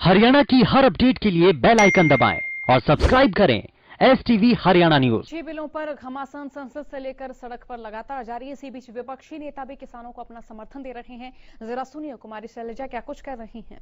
हरियाणा की हर अपडेट के लिए बेल आइकन दबाएं और सब्सक्राइब करें STV हरियाणा न्यूज। 6 बिलों पर घमासान संसद से लेकर सड़क पर लगातार जारी है। इसी बीच विपक्षी नेता भी किसानों को अपना समर्थन दे रहे हैं। जरा सुनिए कुमारी शैलजा क्या कुछ कर रही हैं।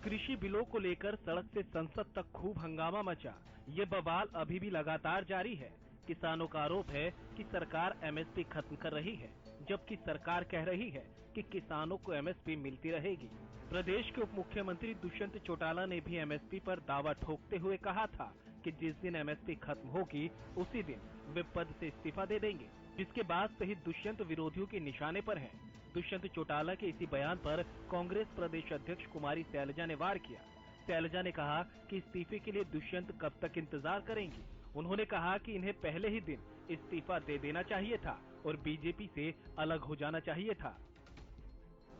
कृषि बिलों को लेकर सड़क से संसद तक खूब हंगामा मचा। ये बवाल अभी भी लगातार जारी है। किसानों का आरोप है कि सरकार MSP खत्म कर रही है, जबकि सरकार कह रही है कि किसानों को MSP मिलती रहेगी। प्रदेश के उप मुख्यमंत्री दुष्यंत चौटाला ने भी MSP पर दावा ठोकते हुए कहा था कि जिस दिन MSP खत्म होगी उसी दिन वे पद से इस्तीफा दे देंगे, जिसके बाद से ही दुष्यंत विरोधियों के निशाने पर हैं। दुष्यंत चौटाला के इसी बयान पर कांग्रेस प्रदेश अध्यक्ष कुमारी शैलजा ने वार किया। शैलजा ने कहा कि इस्तीफे के लिए दुष्यंत कब तक इंतजार करेंगी। उन्होंने कहा कि इन्हें पहले ही दिन इस्तीफा दे देना चाहिए था और बीजेपी से अलग हो जाना चाहिए था।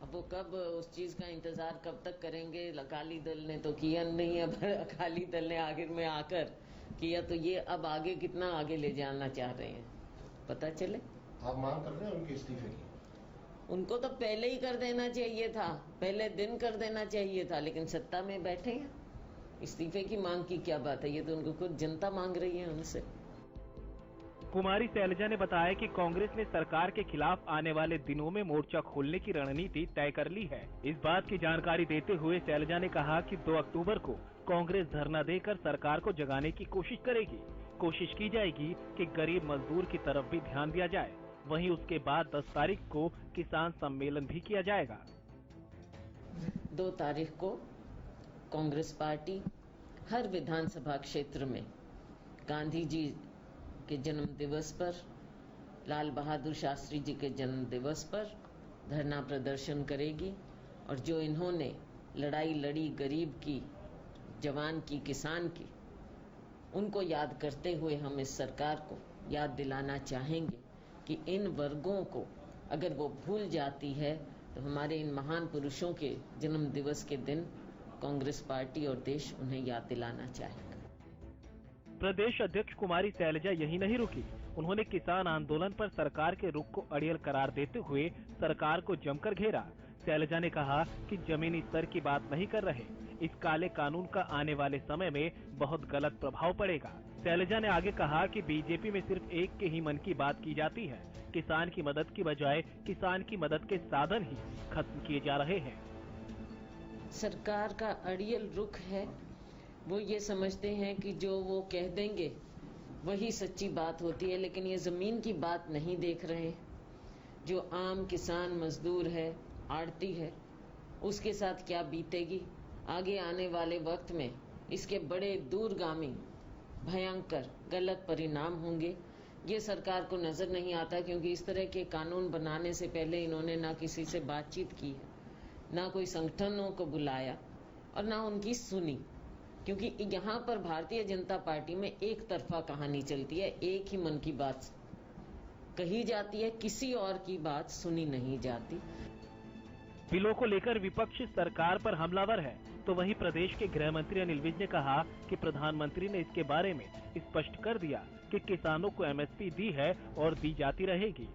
अब वो कब उस चीज का इंतजार कब तक करेंगे। अकाली दल ने तो किया नहीं, अब अकाली दल ने आखिर में आकर किया, तो ये अब आगे कितना आगे ले जाना चाह रहे हैं पता चले। आप मांग कर रहे हैं उनके इस्तीफे की? उनको तो पहले ही कर देना चाहिए था, पहले दिन कर देना चाहिए था, लेकिन सत्ता में बैठे हैं। इस्तीफे की मांग की क्या बात है, ये तो उनको खुद जनता मांग रही है उनसे। कुमारी शैलजा ने बताया कि कांग्रेस ने सरकार के खिलाफ आने वाले दिनों में मोर्चा खोलने की रणनीति तय कर ली है। इस बात की जानकारी देते हुए शैलजा ने कहा कि 2 अक्टूबर को कांग्रेस धरना देकर सरकार को जगाने की कोशिश करेगी। कोशिश की जाएगी कि गरीब मजदूर की तरफ भी ध्यान दिया जाए। वहीं उसके बाद 10 तारीख को किसान सम्मेलन भी किया जाएगा। 2 तारीख को कांग्रेस पार्टी हर विधानसभा क्षेत्र में गांधी जी के जन्म दिवस पर, लाल बहादुर शास्त्री जी के जन्म दिवस पर धरना प्रदर्शन करेगी और जो इन्होंने लड़ाई लड़ी गरीब की, जवान की, किसान की, उनको याद करते हुए हम इस सरकार को याद दिलाना चाहेंगे कि इन वर्गों को अगर वो भूल जाती है तो हमारे इन महान पुरुषों के जन्म दिवस के दिन कांग्रेस पार्टी और देश उन्हें याद दिलाना चाहेगा। प्रदेश अध्यक्ष कुमारी शैलजा यही नहीं रुकी। उन्होंने किसान आंदोलन पर सरकार के रुख को अड़ियल करार देते हुए सरकार को जमकर घेरा। शैलजा ने कहा कि जमीनी स्तर की बात नहीं कर रहे, इस काले कानून का आने वाले समय में बहुत गलत प्रभाव पड़ेगा। शैलजा ने आगे कहा कि बीजेपी में सिर्फ एक के ही मन की बात की जाती है। किसान की मदद की बजाय किसान की मदद के साधन ही खत्म किए जा रहे हैं। सरकार का अड़ियल रुख है, वो ये समझते हैं कि जो वो कह देंगे वही सच्ची बात होती है, लेकिन ये जमीन की बात नहीं देख रहे। जो आम किसान मजदूर है, आड़ती है, उसके साथ क्या बीतेगी आगे आने वाले वक्त में, इसके बड़े दूरगामी भयंकर गलत परिणाम होंगे। ये सरकार को नजर नहीं आता, क्योंकि इस तरह के कानून बनाने से पहले इन्होंने ना किसी से बातचीत की है, ना कोई संगठनों को बुलाया और ना उनकी सुनी। क्योंकि यहाँ पर भारतीय जनता पार्टी में एक तरफा कहानी चलती है, एक ही मन की बात कही जाती है, किसी और की बात सुनी नहीं जाती। बिलों को लेकर विपक्ष सरकार पर हमलावर है, तो वहीं प्रदेश के गृह मंत्री अनिल विज ने कहा कि प्रधानमंत्री ने इसके बारे में स्पष्ट कर दिया कि किसानों को MSP दी है और दी जाती रहेगी।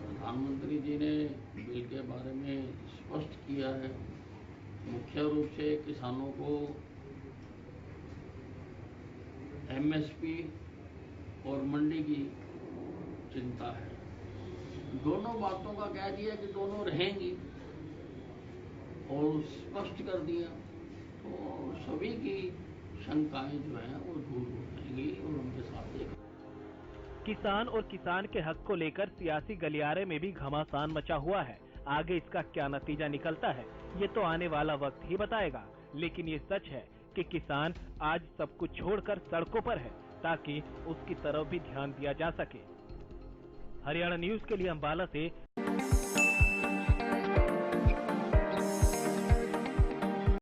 प्रधानमंत्री जी ने बिल के बारे में स्पष्ट किया है। मुख्य रूप से किसानों को MSP और मंडी की चिंता है। दोनों बातों का कह दिया कि दोनों रहेंगी और स्पष्ट कर दिया, तो सभी की शंकाएं जो है वो दूर हो जाएंगी और उनके साथ एक किसान और किसान के हक को लेकर सियासी गलियारे में भी घमासान मचा हुआ है। आगे इसका क्या नतीजा निकलता है ये तो आने वाला वक्त ही बताएगा, लेकिन ये सच है कि किसान आज सब कुछ छोड़कर सड़कों पर है ताकि उसकी तरफ भी ध्यान दिया जा सके। हरियाणा न्यूज के लिए अंबाला से